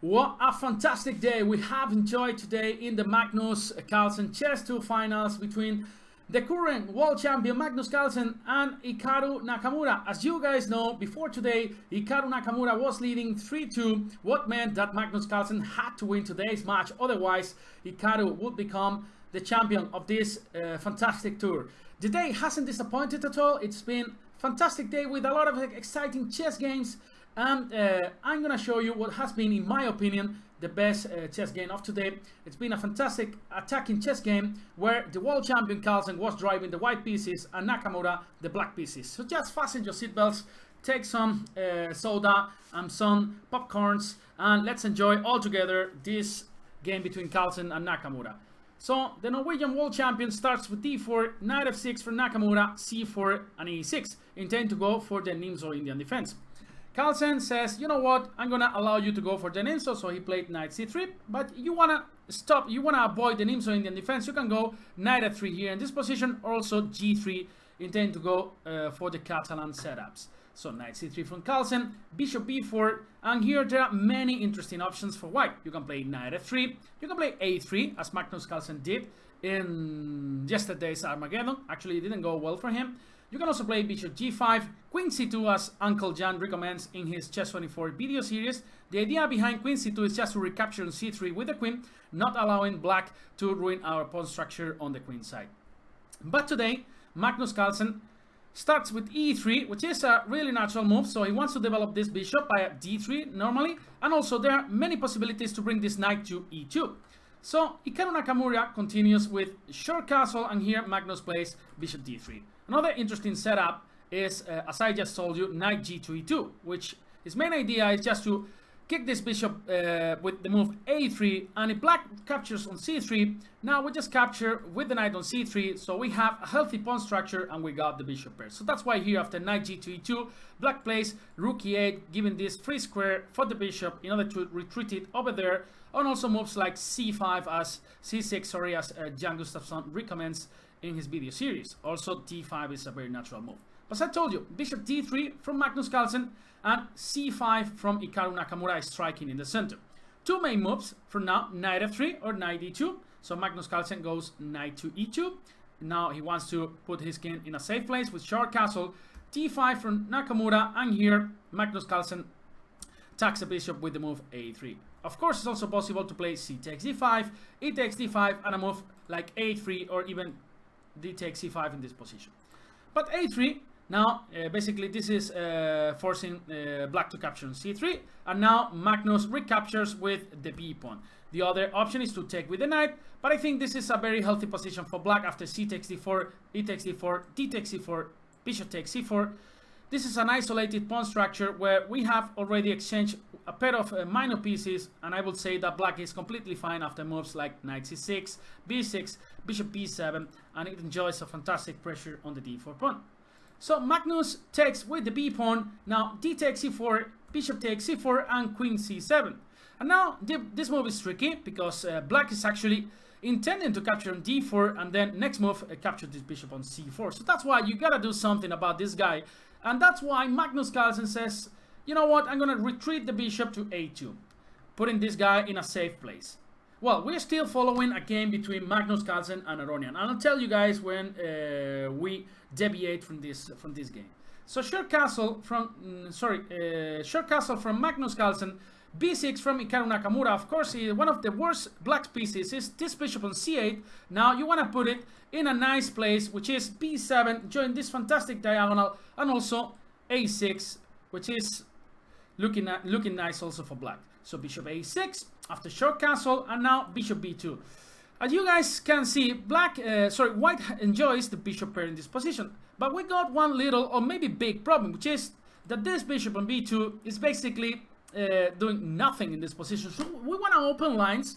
What a fantastic day we have enjoyed today in the Magnus Carlsen Chess 2 finals between the current world champion Magnus Carlsen and Hikaru Nakamura. As you guys know, before today, Hikaru Nakamura was leading 3-2, what meant that Magnus Carlsen had to win today's match, otherwise Hikaru would become the champion of this fantastic tour. The day hasn't disappointed at all. It's been a fantastic day with a lot of exciting chess games. And I'm gonna show you what has been, in my opinion, the best chess game of today. It's been a fantastic attacking chess game where the world champion Carlsen was driving the white pieces and Nakamura the black pieces. So just fasten your seatbelts, take some soda and some popcorns, and let's enjoy all together this game between Carlsen and Nakamura. So the Norwegian world champion starts with d4, knight f6 for Nakamura, c4 and e6, intend to go for the Nimzo Indian defense. Carlsen says, you know what, I'm gonna allow you to go for the Nimzo, so he played knight c3, but you wanna stop, you wanna avoid the Nimzo Indian defense, you can go knight f3 here in this position, or also g3, intend to go for the Catalan setups. So knight c3 from Carlsen, bishop b4, and here there are many interesting options for white. You can play knight f3, you can play a3, as Magnus Carlsen did in yesterday's Armageddon. Actually, it didn't go well for him. You can also play bishop g5, queen c2 as Uncle Jan recommends in his Chess24 video series. The idea behind queen c2 is just to recapture on c3 with the queen, not allowing black to ruin our pawn structure on the queen side. But today, Magnus Carlsen starts with e3, which is a really natural move, so he wants to develop this bishop by d3 normally, and also there are many possibilities to bring this knight to e2. So Hikaru Nakamura continues with short castle, and here Magnus plays bishop d3. Another interesting setup is, as I just told you, knight g2 e2, which his main idea is just to kick this bishop with the move a3, and if black captures on c3, now we just capture with the knight on c3, so we have a healthy pawn structure and we got the bishop pair. So that's why here after knight g2 e2, black plays rook e8, giving this free square for the bishop in order to retreat it over there, and also moves like c5 as c6, sorry, as Jan Gustafsson recommends in his video series. Also d5 is a very natural move. But as I told you, bishop d3 from Magnus Carlsen and c5 from Hikaru Nakamura is striking in the center. Two main moves for now, knight f3 or knight e2. So Magnus Carlsen goes knight to e2. Now he wants to put his king in a safe place with short castle, d5 from Nakamura, and here Magnus Carlsen attacks the bishop with the move a3. Of course, it's also possible to play c takes d5, e takes d5, and a move like a3 or even d takes c5 in this position. But a3, now basically this is forcing black to capture on c3, and now Magnus recaptures with the b pawn. The other option is to take with the knight, but I think this is a very healthy position for black after c takes d4, e takes d4, d takes c4, bishop takes c4. This is an isolated pawn structure where we have already exchanged a pair of minor pieces, and I would say that black is completely fine after moves like knight c6, b6, bishop b7, and it enjoys a fantastic pressure on the d4 pawn. So Magnus takes with the b pawn, now d takes c4, bishop takes c4, and queen c7. And now this move is tricky because black is actually intending to capture on d4, and then next move capture this bishop on c4. So that's why you gotta do something about this guy, and that's why Magnus Carlsen says, you know what, I'm gonna retreat the bishop to a2, putting this guy in a safe place. Well, we're still following a game between Magnus Carlsen and Aronian, and I'll tell you guys when we deviate from this game. So short castle from Magnus Carlsen, b6 from Hikaru Nakamura. Of course, one of the worst black pieces is this bishop on c8. Now you want to put it in a nice place, which is b7, join this fantastic diagonal, and also a6, which is looking nice also for black. So bishop a6 after short castle, and now bishop b2. As you guys can see, white enjoys the bishop pair in this position, but we got one little or maybe big problem, which is that this bishop on b2 is basically doing nothing in this position. So we want to open lines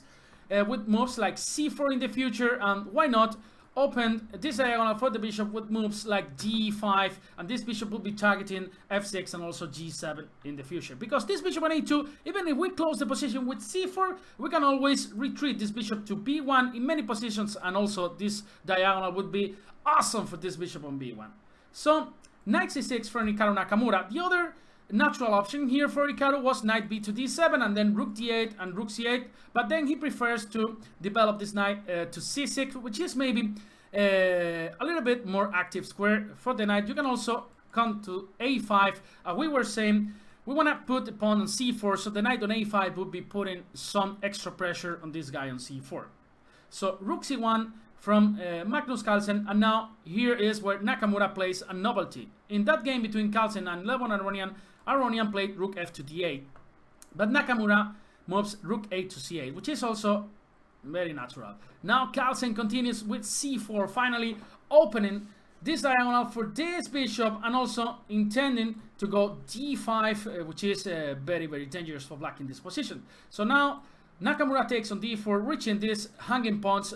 with moves like c4 in the future, and why not open this diagonal for the bishop with moves like d5, and this bishop will be targeting f6 and also g7 in the future. Because this bishop on a2, even if we close the position with c4, we can always retreat this bishop to b1 in many positions, and also this diagonal would be awesome for this bishop on b1. So knight c6 from Hikaru Nakamura. The other natural option here for Hikaru was knight b to d7 and then rook d8 and rook c8, but then he prefers to develop this knight to c6, which is maybe a little bit more active square for the knight. You can also come to a5. We were saying we want to put the pawn on c4, so the knight on a5 would be putting some extra pressure on this guy on c4. So rook c1 from Magnus Carlsen, and now here is where Nakamura plays a novelty. In that game between Carlsen and Levon Aronian played rook f to d8, but Nakamura moves rook a to c8, which is also very natural. Now Carlsen continues with c4, finally opening this diagonal for this bishop and also intending to go d5, which is very, very dangerous for black in this position. So now Nakamura takes on d4, reaching this hanging pawns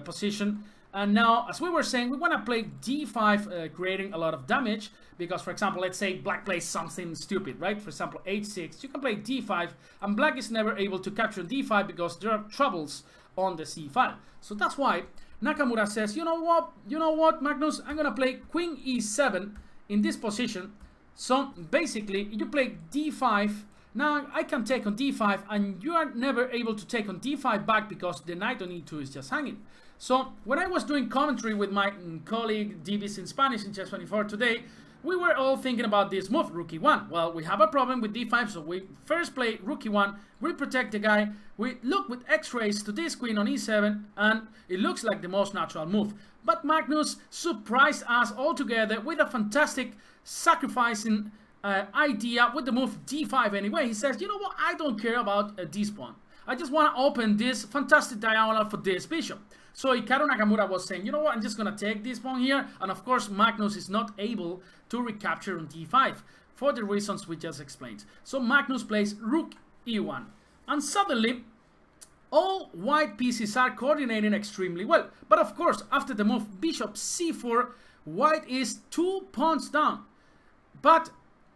position. And now, as we were saying, we want to play d5, creating a lot of damage. Because, for example, let's say black plays something stupid, right? For example, h6. You can play d5, and black is never able to capture d5 because there are troubles on the c file. So that's why Nakamura says, you know what, Magnus? I'm going to play queen e7 in this position. So basically, you play d5. Now I can take on d5, and you are never able to take on d5 back because the knight on e2 is just hanging. So when I was doing commentary with my colleague DBs in Spanish in Chess24 today, we were all thinking about this move, rook e1. Well, we have a problem with d5, so we first play rook e1, we protect the guy, we look with x-rays to this queen on e7, and it looks like the most natural move. But Magnus surprised us altogether with a fantastic sacrificing idea with the move d5 anyway. He says, you know what, I don't care about this pawn. I just want to open this fantastic diagonal for this bishop. So Hikaru Nakamura was saying, you know what, I'm just going to take this pawn here. And of course, Magnus is not able to recapture on d5 for the reasons we just explained. So Magnus plays rook e1. And suddenly, all white pieces are coordinating extremely well. But of course, after the move bishop c4, white is 2 pawns down. But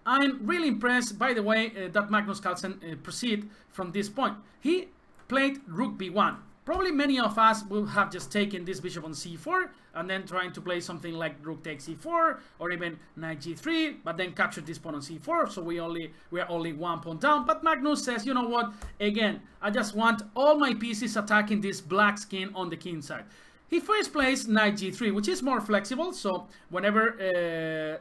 I'm really impressed, by the way, that Magnus Carlsen proceed from this point. He played rook b1. Probably many of us will have just taken this bishop on c4 and then trying to play something like rook takes c4 or even knight g3, but then capture this pawn on c4, so we are only 1 pawn down. But Magnus says, you know what, again, I just want all my pieces attacking this black skin on the king side. He first plays knight g3, which is more flexible, so whenever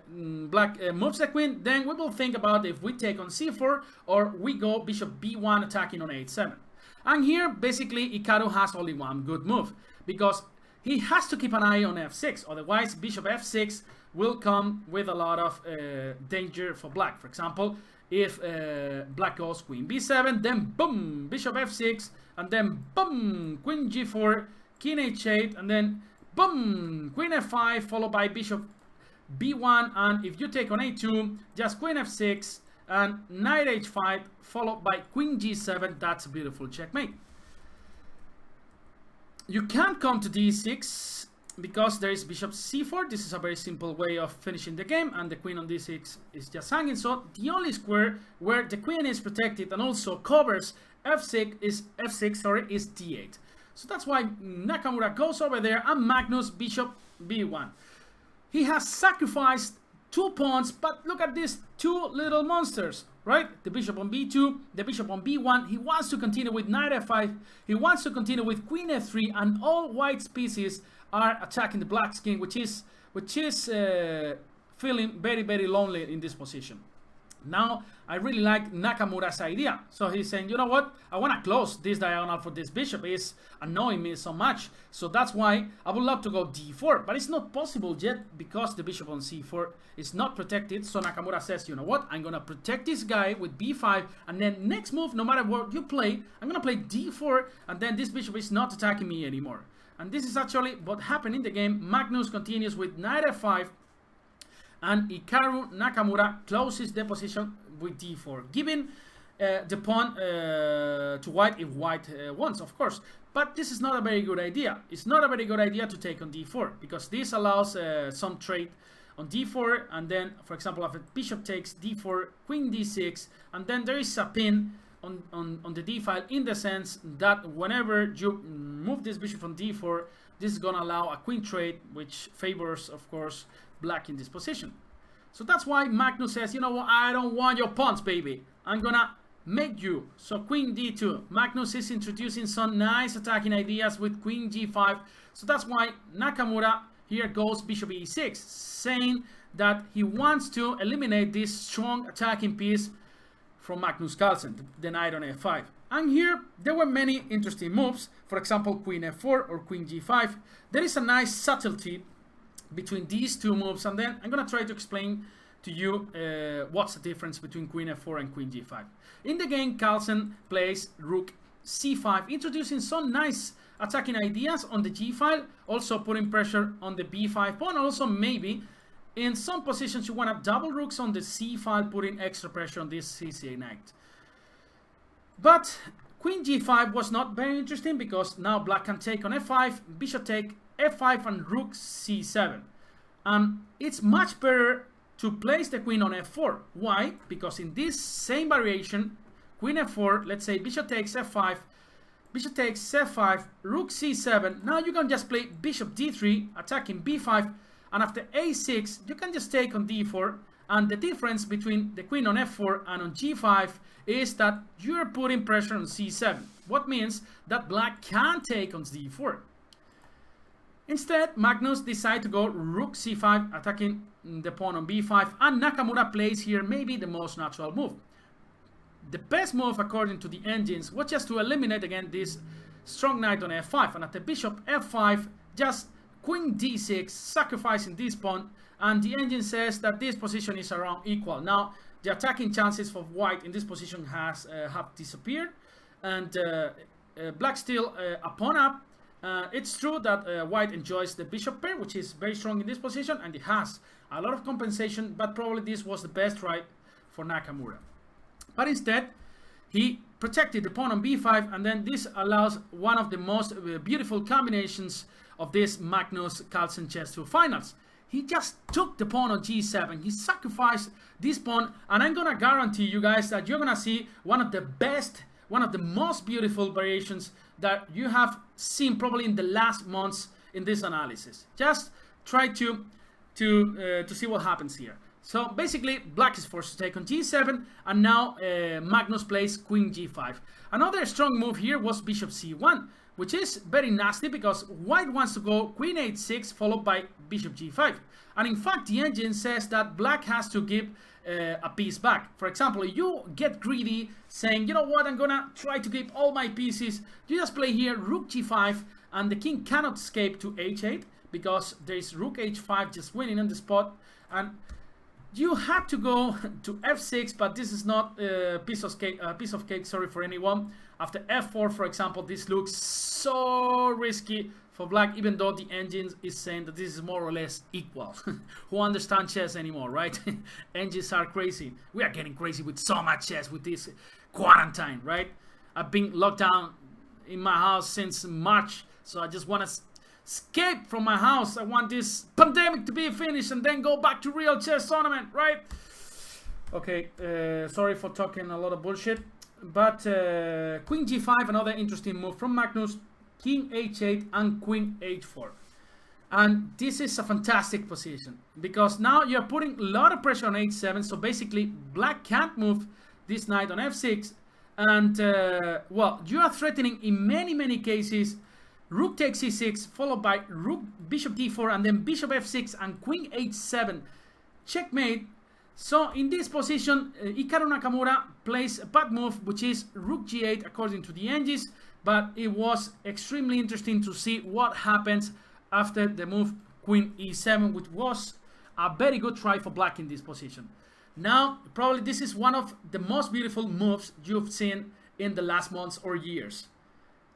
black moves the queen, then we will think about if we take on c4 or we go bishop b1 attacking on h7. And here, basically, Hikaru has only one good move, because he has to keep an eye on f6, otherwise bishop f6 will come with a lot of danger for black. For example, if black goes queen b7, then boom, bishop f6, and then boom, queen g4, king h8, and then boom, queen f5, followed by bishop b1, and if you take on a2, just queen f6, and knight h5, followed by queen g7. That's a beautiful checkmate. You can't come to d6 because there is bishop c4. This is a very simple way of finishing the game, and the queen on d6 is just hanging. So the only square where the queen is protected and also covers f6 is d8. So that's why Nakamura goes over there, and Magnus bishop b1. He has sacrificed 2 pawns, but look at these 2 little monsters, right? The bishop on b2, the bishop on b1. He wants to continue with knight f5. He wants to continue with queen f3, and all white's pieces are attacking the black skin, which is feeling very, very lonely in this position. Now, I really like Nakamura's idea. So he's saying, you know what? I want to close this diagonal for this bishop. It's annoying me so much. So that's why I would love to go d4. But it's not possible yet because the bishop on c4 is not protected. So Nakamura says, you know what? I'm going to protect this guy with b5. And then next move, no matter what you play, I'm going to play d4. And then this bishop is not attacking me anymore. And this is actually what happened in the game. Magnus continues with knight f5. And Hikaru Nakamura closes the position with d4, giving the pawn to white if white wants, of course. But this is not a very good idea. It's not a very good idea to take on d4, because this allows some trade on d4, and then, for example, if a bishop takes d4, queen d6, and then there is a pin on the d file, in the sense that whenever you move this bishop from d4, this is going to allow a queen trade, which favors, of course, black in this position. So that's why Magnus says, you know what, I don't want your pawns, baby. I'm gonna make you. So queen d2. Magnus is introducing some nice attacking ideas with queen g5. So that's why Nakamura here goes bishop e6, saying that he wants to eliminate this strong attacking piece from Magnus Carlsen, the knight on f5. And here there were many interesting moves. For example, queen f4 or queen g5. There is a nice subtlety between these two moves, and then I'm gonna try to explain to you what's the difference between queen f4 and queen g5. In the game, Carlsen plays rook c5, introducing some nice attacking ideas on the g file, also putting pressure on the b5 pawn. Also, maybe in some positions you want to double rooks on the c file, putting extra pressure on this c6 knight. But queen g5 was not very interesting because now black can take on f5, bishop take f5, and rook c7. It's much better to place the queen on f4. Why? Because in this same variation, queen f4, let's say bishop takes f5, bishop takes f5, rook c7. Now you can just play bishop d3, attacking b5, and after a6, you can just take on d4. And the difference between the queen on f4 and on g5 is that you're putting pressure on c7. What means that black can take on d4. Instead, Magnus decides to go rook c5, attacking the pawn on b5, and Nakamura plays here maybe the most natural move. The best move, according to the engines, was just to eliminate again this strong knight on f5, and at the bishop f5, just queen d6, sacrificing this pawn, and the engine says that this position is around equal. Now, the attacking chances for white in this position have disappeared, and black still a pawn up. It's true that white enjoys the bishop pair, which is very strong in this position, and it has a lot of compensation, but probably this was the best try for Nakamura. But instead, he protected the pawn on b5, and then this allows one of the most beautiful combinations of this Magnus Carlsen Chess 2 Finals. He just took the pawn on g7, he sacrificed this pawn, and I'm gonna guarantee you guys that you're gonna see one of the best, one of the most beautiful variations that you have seen probably in the last months in this analysis. Just try to see what happens here. So basically, black is forced to take on g7, and now Magnus plays queen g5. Another strong move here was bishop c1, which is very nasty because white wants to go queen h6 followed by bishop g5. And in fact, the engine says that black has to give a piece back. For example, you get greedy saying, you know what, I'm gonna try to keep all my pieces. You just play here rook g5, and the king cannot escape to h8 because there is rook h5 just winning on the spot. And you had to go to f6, but this is not a piece of cake, sorry, for anyone. After f4, for example, this looks so risky for black, even though the engine is saying that this is more or less equal. Who understand chess anymore, right? Engines are crazy. We are getting crazy with so much chess with this quarantine, right? I've been locked down in my house since March, so I just want to escape from my house. I want this pandemic to be finished and then go back to real chess tournament, right? Okay, sorry for talking a lot of bullshit. But queen g5, another interesting move from Magnus, king h8 and queen h4. And this is a fantastic position because now you're putting a lot of pressure on h7. So basically, black can't move this knight on f6. And, well, you are threatening in many cases rook takes c6, followed by rook, bishop d4, and then bishop f6 and queen h7. Checkmate. So in this position, Hikaru Nakamura plays a bad move, which is rook g8 according to the engines. But it was extremely interesting to see what happens after the move queen e7, which was a very good try for black in this position. Now, probably this is one of the most beautiful moves you've seen in the last months or years.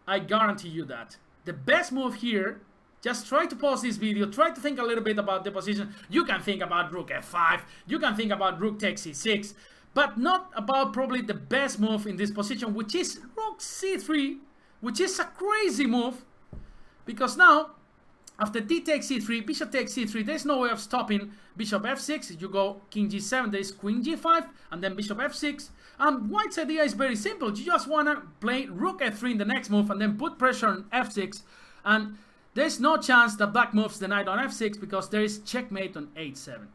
I guarantee you that. The best move here, just try to pause this video, try to think a little bit about the position. You can think about rook f5, you can think about rook takes c6, but not about probably the best move in this position, which is rook c3, which is a crazy move, because now, after d takes c3, bishop takes c3, there's no way of stopping bishop f6. You go king g7, there's queen g5, and then bishop f6. And white's idea is very simple. You just want to play rook f3 in the next move and then put pressure on f6. And there's no chance that black moves the knight on f6 because there is checkmate on h7.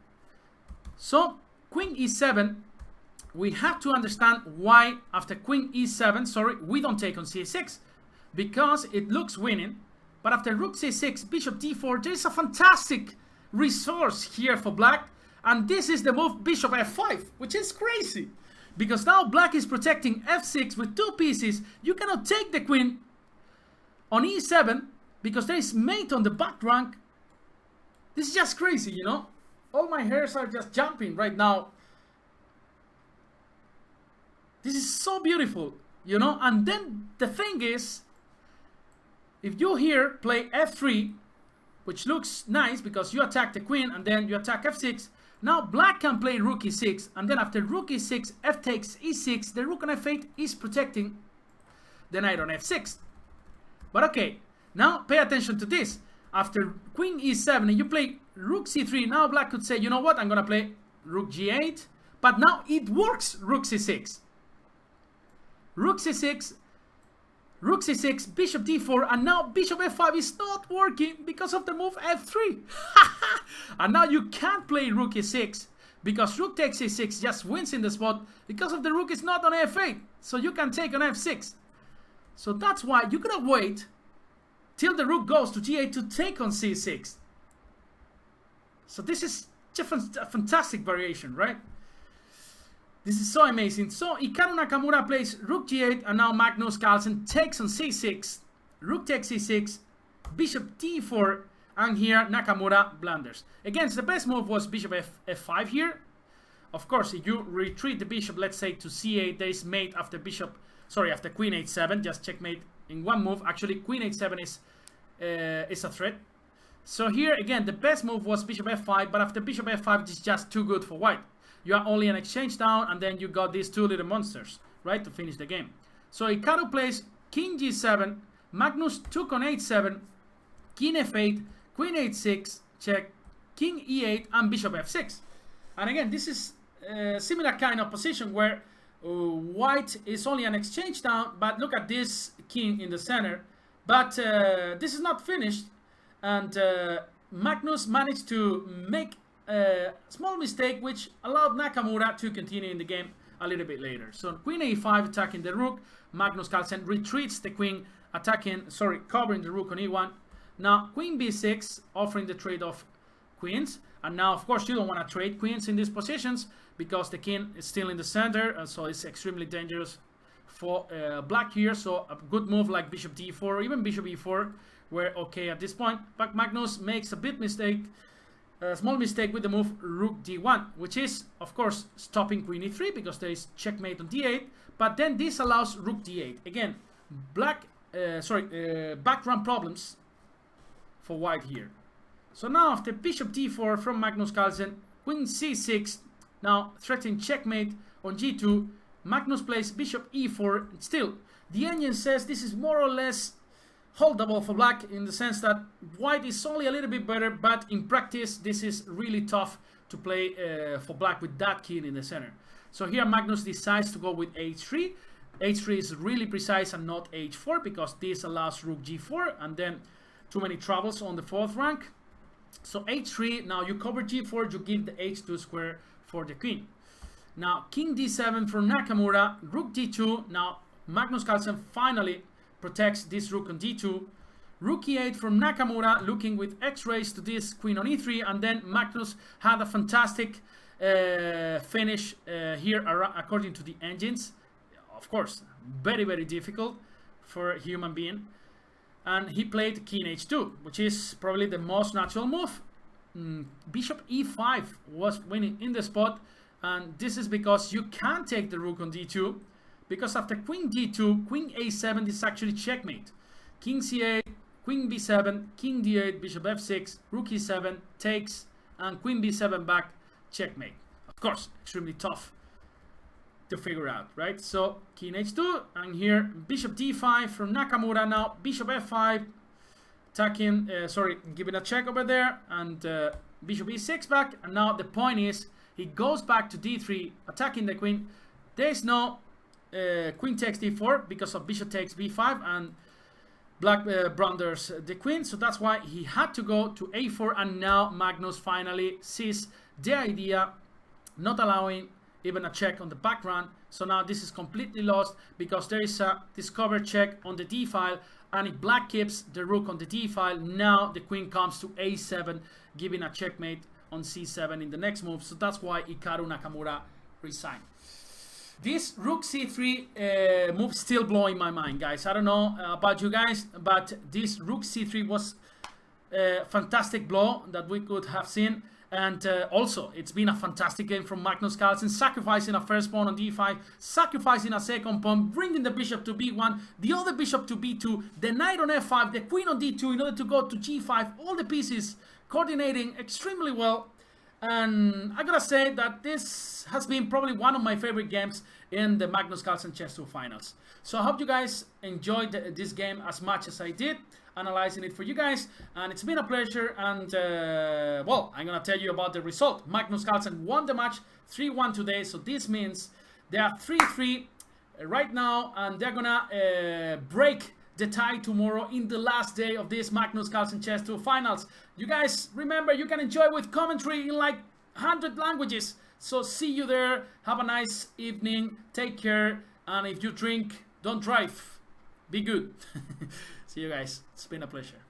So queen e7, we have to understand why after queen e7, sorry, we don't take on c6, because it looks winning. But after rook c6, bishop d4, there is a fantastic resource here for black, and this is the move bishop f5, which is crazy, because now black is protecting f6 with two pieces. You cannot take the queen on e7 because there is mate on the back rank. This is just crazy, you know. All my hairs are just jumping right now. This is so beautiful, you know. And then the thing is, if you here play f3, which looks nice because you attack the queen and then you attack f6, now black can play rook e6, and then after rook e6, f takes e6, the rook on f8 is protecting the knight on f6. But okay, now pay attention to this. After queen e7 and you play rook c3, now black could say, you know what, I'm gonna play rook g8, but now it works. Rook c6, rook c6, rook c6, bishop d4, and now bishop f5 is not working because of the move f3. And now you can't play rook e6 because rook takes e6 just wins in the spot because of the rook is not on f8, so you can take on f6. So that's why you gotta wait till the rook goes to g8 to take on c6. So this is just a fantastic variation, right? This is so amazing. So Hikaru Nakamura plays rook g8, and now Magnus Carlsen takes on c6. Rook takes c6, bishop d4, and here Nakamura blunders. Again, the best move was bishop f5 here. Of course, if you retreat the bishop, let's say to c8, there is mate after bishop, sorry, after queen h7, just checkmate in one move. Actually, queen h7 is a threat. So here again, the best move was bishop f5, but after bishop f5, it's just too good for white. You are only an exchange down, and then you got these two little monsters, right, to finish the game. So Hikaru plays king g7, Magnus took on h7, king f8, queen h6, check, king e8, and bishop f6. And again, this is a similar kind of position where white is only an exchange down, but look at this king in the center. But this is not finished, and Magnus managed to make a small mistake which allowed Nakamura to continue in the game a little bit later. So queen a5 attacking the rook, Magnus Carlsen retreats the queen, covering the rook on e1. Now queen b6, offering the trade of queens, and now of course you don't want to trade queens in these positions because the king is still in the center, and so it's extremely dangerous for black here. So a good move like bishop d4 or even bishop e4 were okay at this point, but Magnus makes a big mistake, a small mistake with the move rook d1, which is of course stopping queen e3 because there is checkmate on d8, but then this allows rook d8. Again, black background problems for white here. So now after bishop d4 from Magnus Carlsen, queen c6, now threatening checkmate on g2, Magnus plays bishop e4. Still, the engine says this is more or less holdable for black in the sense that white is only a little bit better, but in practice this is really tough to play for black with that king in the center. So here Magnus decides to go with h3. h3 is really precise and not h4 because this allows rook g4 and then too many troubles on the fourth rank. So h3, now you cover g4, you give the h2 square for the queen. Now king d7 from Nakamura, rook d2. Now Magnus Carlsen finally protects this rook on d2. Rook e8 from Nakamura, looking with x-rays to this queen on e3, and then Magnus had a fantastic finish here according to the engines. Of course, very, very difficult for a human being. And he played king h2, which is probably the most natural move. Bishop e5 was winning in the spot, and this is because you can't take the rook on d2, because after queen d2, queen a7 is actually checkmate. King c8, queen b7, king d8, bishop f6, rook e7 takes, and queen b7 back, checkmate. Of course, extremely tough to figure out, right? So king h2, and here bishop d5 from Nakamura. Now bishop f5, attacking, giving a check over there, and bishop e6 back. And now the point is he goes back to d3, attacking the queen. There is no queen takes d4 because of bishop takes b5, and black blunders the queen, so that's why he had to go to a4. And now Magnus finally sees the idea not allowing even a check on the back rank. So now this is completely lost because there is a discover check on the d file, and if black keeps the rook on the d file, now the queen comes to a7, giving a checkmate on c7 in the next move. So that's why Hikaru Nakamura resigned. This rook c3 move still blowing my mind, guys. I don't know about you guys, but this rook c3 was a fantastic blow that we could have seen. And also, it's been a fantastic game from Magnus Carlsen, sacrificing a first pawn on d5, sacrificing a second pawn, bringing the bishop to b1, the other bishop to b2, the knight on f5, the queen on d2 in order to go to g5, all the pieces coordinating extremely well. And I gotta say that this has been probably one of my favorite games in the Magnus Carlsen Chess Tour Finals. So I hope you guys enjoyed this game as much as I did, analyzing it for you guys, and it's been a pleasure. And well, I'm gonna tell you about the result. Magnus Carlsen won the match 3-1 today, so this means they are 3-3 right now, and they're gonna break the tie tomorrow in the last day of this Magnus Carlsen Chess Tour Finals. You guys remember, you can enjoy with commentary in like 100 languages. So see you there. Have a nice evening. Take care. And if you drink, don't drive. Be good. See you guys. It's been a pleasure.